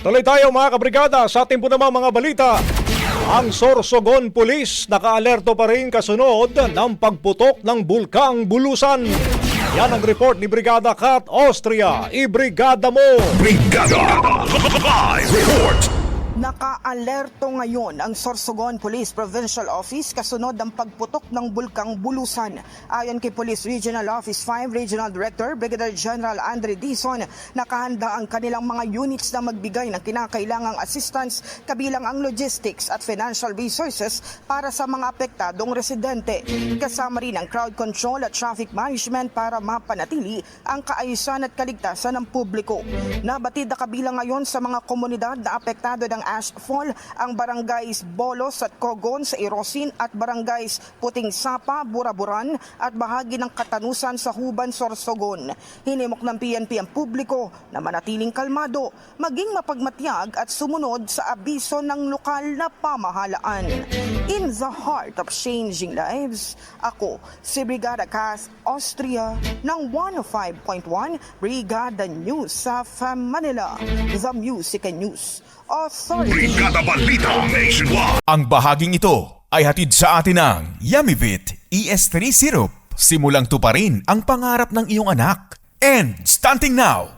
Tuloy tayo mga kabrigada sa ating po namang mga balita. Ang Sorsogon Police nakaalerto pa rin kasunod ng pagputok ng Bulkang Bulusan. Yan ang report ni Brigada Kat Austria. Ibrigada mo! Brigada Live Report. Naka-alerto ngayon ang Sorsogon Police Provincial Office kasunod ng pagputok ng Bulkang Bulusan. Ayon kay Police Regional Office 5 Regional Director Brigadier General Andre Dizon, nakahanda ang kanilang mga units na magbigay ng kinakailangang assistance kabilang ang logistics at financial resources para sa mga apektadong residente. Kasama rin ang crowd control at traffic management para mapanatili ang kaayusan at kaligtasan ng publiko. Nabatid na kabilang ngayon sa mga komunidad na apektado ng ashfall ang barangays Bolos at Cogon sa Irosin at barangays Puting Sapa, Buraburan at bahagi ng Katanusan sa Huban, Sorsogon. Hinimok ng PNP ang publiko na manatiling kalmado, maging mapagmatyag at sumunod sa abiso ng lokal na pamahalaan. In the heart of changing lives, ako si Brigada Kat Austria ng 105.1 Brigada News sa Manila, The Music and News Authority. Brigada Balita Nationwide. Ang bahaging ito ay hatid sa atin ng Yamivit ES3 Syrup. Simulang tuparin ang pangarap ng iyong anak. And starting now,